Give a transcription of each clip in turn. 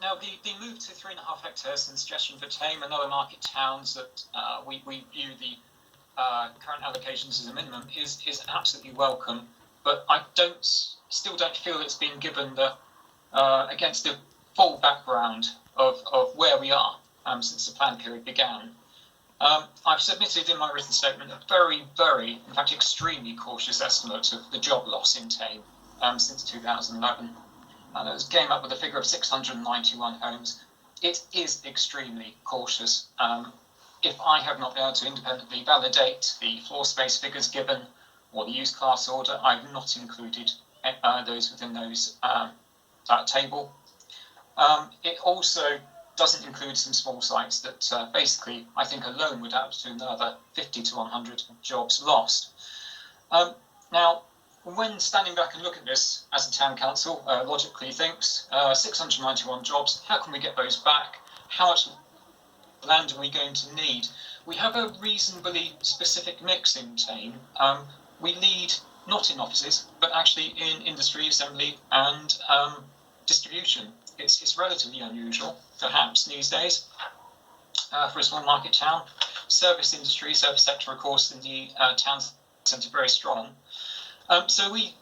Now, the move to 3.5 hectares and suggestion for Thame and other market towns that we view the current allocations as a minimum is absolutely welcome, but I still don't feel it's been given the against the full background of where we are since the plan period began. I've submitted in my written statement a very, very, in fact, extremely cautious estimate of the job loss in Thame since 2011. And it came up with a figure of 691 homes. It is extremely cautious. If I have not been able to independently validate the floor space figures given or the use class order, I've not included those within that table. It also doesn't include some small sites that basically I think alone would add to another 50 to 100 jobs lost. Now, when standing back and look at this as a town council, logically thinks 691 jobs, how can we get those back? How much land are we going to need? We have a reasonably specific mix in Thame. We lead not in offices, but actually in industry, assembly and distribution. It's relatively unusual, perhaps, these days for a small market town. Service industry, service sector, of course, in the town centre very strong. So we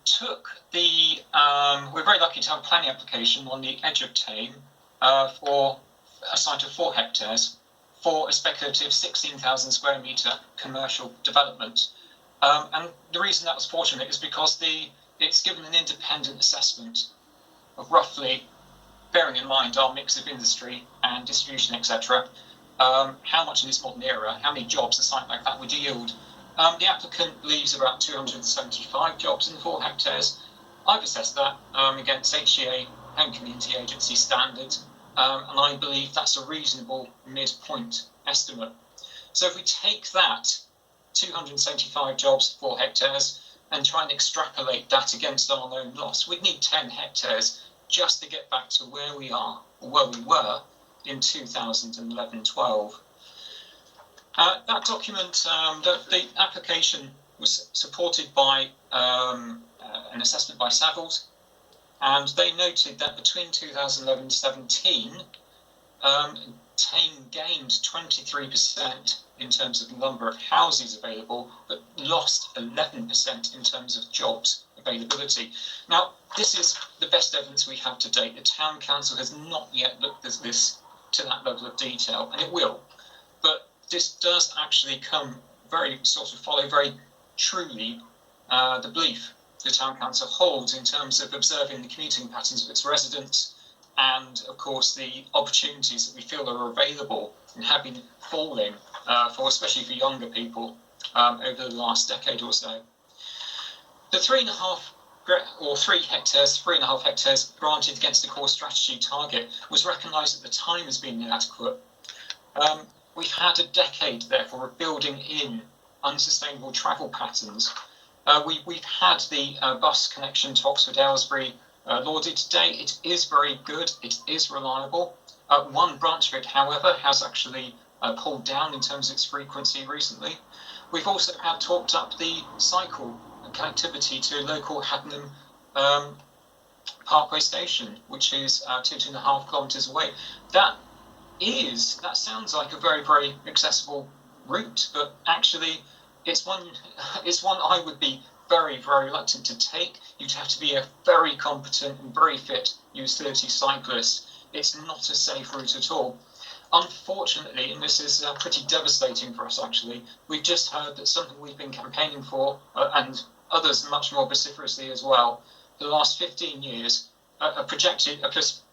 took the, we're very lucky to have a planning application on the edge of Thame for a site of 4 hectares for a speculative 16,000 square metre commercial development. And the reason that was fortunate is because it's given an independent assessment of roughly, bearing in mind our mix of industry and distribution, etc., how much in this modern era, how many jobs a site like that would yield. The applicant believes about 275 jobs in 4 hectares. I've assessed that against HCA, Home Community Agency standards, and I believe that's a reasonable midpoint estimate. So if we take that 275 jobs, 4 hectares, and try and extrapolate that against our own loss, we'd need 10 hectares just to get back to where we are, or where we were in 2011-12. That document, the application was supported by an assessment by Savills, and they noted that between 2011-17, Thame gained 23% in terms of the number of houses available, but lost 11% in terms of jobs availability. Now, this is the best evidence we have to date. The Town Council has not yet looked at this to that level of detail, and it will. But this does actually follow very truly the belief the Town Council holds in terms of observing the commuting patterns of its residents and, of course, the opportunities that we feel are available and have been falling, especially for younger people, over the last decade or so. The 3.5 hectares granted against the core strategy target was recognised at the time as being inadequate. We've had a decade, therefore, of building in unsustainable travel patterns. We've had the bus connection to Oxford Aylesbury lauded today. It is very good. It is reliable. One branch of it, however, has actually pulled down in terms of its frequency recently. We've also had talked up the cycle connectivity to local Haddenham Parkway Station, which is 2.5 kilometres away. That sounds like a very, very accessible route, but actually it's one I would be very, very reluctant to take. You'd have to be a very competent and very fit utility cyclist. It's not a safe route at all. Unfortunately, and this is pretty devastating for us actually, we've just heard that something we've been campaigning for, and others much more vociferously as well, for the last 15 years, a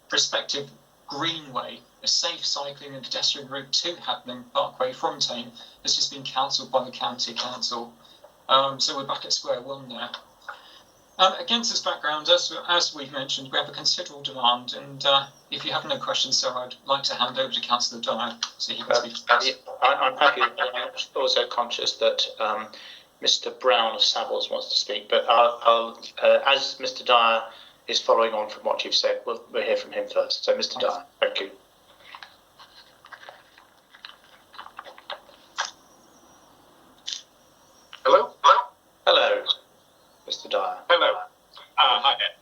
prospective greenway, a safe cycling and pedestrian route to Haddenham Parkway from Thame, has just been cancelled by the county council. So we're back at square one there. Against this background, as we've mentioned, we have a considerable demand, and if you have no questions, sir, I'd like to hand over to Councillor Dyer so he can speak. I'm happy, but I'm also conscious that Mr. Brown of Savills wants to speak, but as Mr. Dyer is following on from what you've said, we'll hear from him first. So, Mr. Dyer, thank you. Hello? Hello, Mr. Dyer. Hello. Hi there.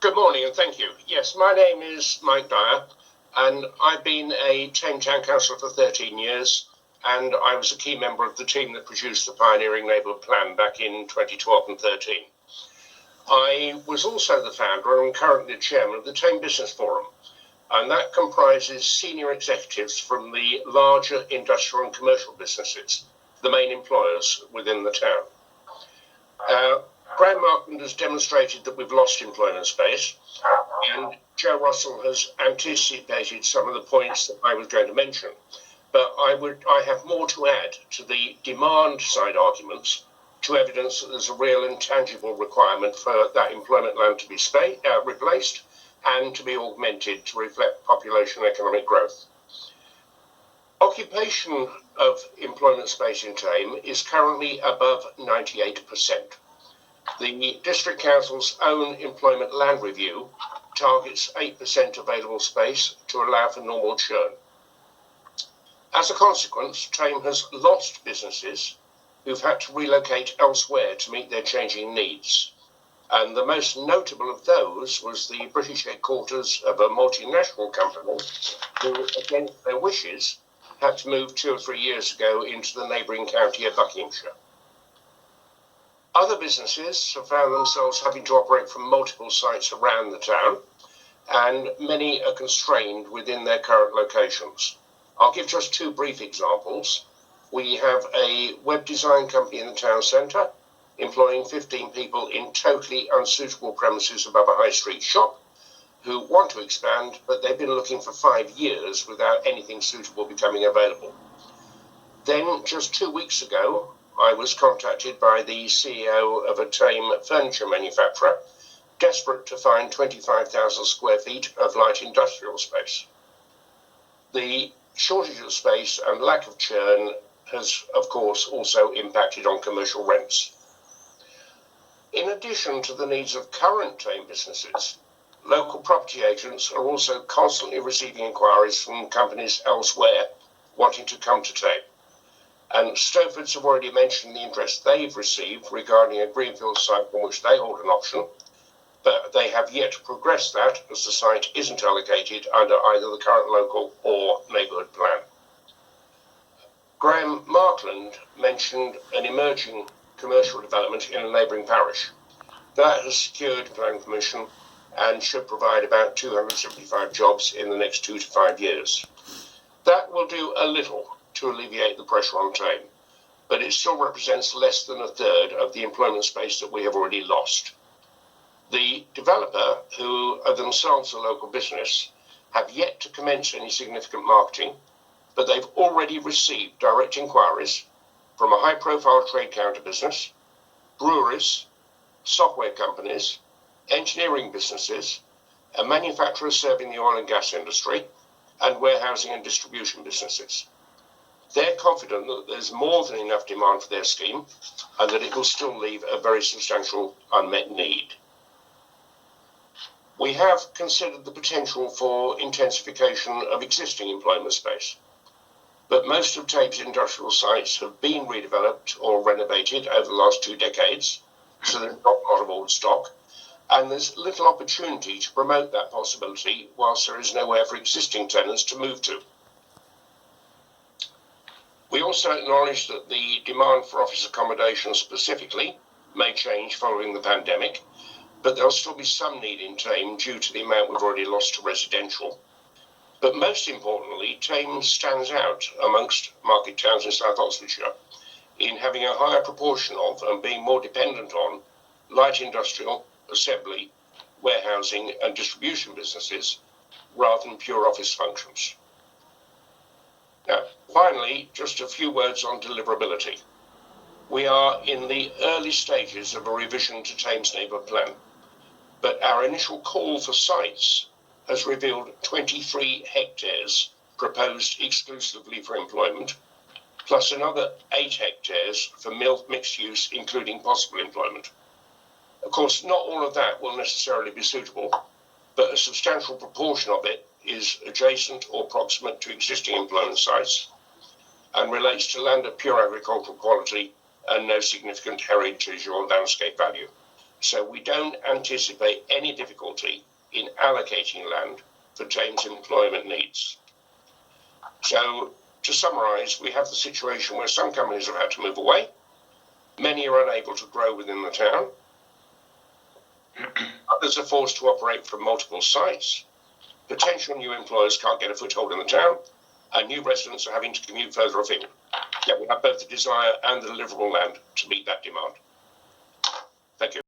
Good morning and thank you. Yes, my name is Mike Dyer and I've been a Tame Town Councillor for 13 years and I was a key member of the team that produced the pioneering neighbourhood plan back in 2012 and 13. I was also the founder and currently the chairman of the Tame Business Forum, and that comprises senior executives from the larger industrial and commercial businesses, the main employers within the town. Graham Markland has demonstrated that we've lost employment space, and Joe Russell has anticipated some of the points that I was going to mention. But I have more to add to the demand side arguments to evidence that there's a real and tangible requirement for that employment land to be replaced and to be augmented to reflect population and economic growth. Occupation of employment space in Tame is currently above 98%. The District Council's own employment land review targets 8% available space to allow for normal churn. As a consequence, Tame has lost businesses who've had to relocate elsewhere to meet their changing needs. And the most notable of those was the British headquarters of a multinational company who, against their wishes, had to move 2 or 3 years ago into the neighbouring county of Buckinghamshire. Other businesses have found themselves having to operate from multiple sites around the town, and many are constrained within their current locations. I'll give just 2 brief examples. We have a web design company in the town centre, employing 15 people in totally unsuitable premises above a high street shop, who want to expand, but they've been looking for 5 years without anything suitable becoming available. Then, just 2 weeks ago, I was contacted by the CEO of a Tame furniture manufacturer, desperate to find 25,000 square feet of light industrial space. The shortage of space and lack of churn has, of course, also impacted on commercial rents. In addition to the needs of current Tame businesses, local property agents are also constantly receiving inquiries from companies elsewhere wanting to come to Tame. And Stofords have already mentioned the interest they've received regarding a greenfield site on which they hold an option, but they have yet to progress that as the site isn't allocated under either the current local or neighbourhood plan. Graham Markland mentioned an emerging commercial development in a neighbouring parish. That has secured planning permission and should provide about 275 jobs in the next 2 to 5 years. That will do a little to alleviate the pressure on Tame, but it still represents less than a third of the employment space that we have already lost. The developer, who are themselves a local business, have yet to commence any significant marketing, but they've already received direct inquiries from a high-profile trade counter business, breweries, software companies, engineering businesses, a manufacturer serving the oil and gas industry, and warehousing and distribution businesses. They're confident that there's more than enough demand for their scheme and that it will still leave a very substantial unmet need. We have considered the potential for intensification of existing employment space, but most of Tame's industrial sites have been redeveloped or renovated over the last 2 decades, so there's not a lot of old stock, and there's little opportunity to promote that possibility whilst there is nowhere for existing tenants to move to. We also acknowledge that the demand for office accommodation specifically may change following the pandemic, but there'll still be some need in Tame due to the amount we've already lost to residential. But most importantly, Tame stands out amongst market towns in South Oxfordshire in having a higher proportion of and being more dependent on light industrial, assembly, warehousing and distribution businesses rather than pure office functions. Now, finally, just a few words on deliverability. We are in the early stages of a revision to Tame's neighbourhood plan, but our initial call for sites has revealed 23 hectares proposed exclusively for employment, plus another 8 hectares for mixed use, including possible employment. Of course, not all of that will necessarily be suitable, but a substantial proportion of it is adjacent or proximate to existing employment sites and relates to land of pure agricultural quality and no significant heritage or landscape value. So we don't anticipate any difficulty in allocating land for Thames employment needs. So to summarise, we have the situation where some companies have had to move away. Many are unable to grow within the town. Others are forced to operate from multiple sites. Potential new employers can't get a foothold in the town, and new residents are having to commute further afield. Yet we have both the desire and the deliverable land to meet that demand. Thank you.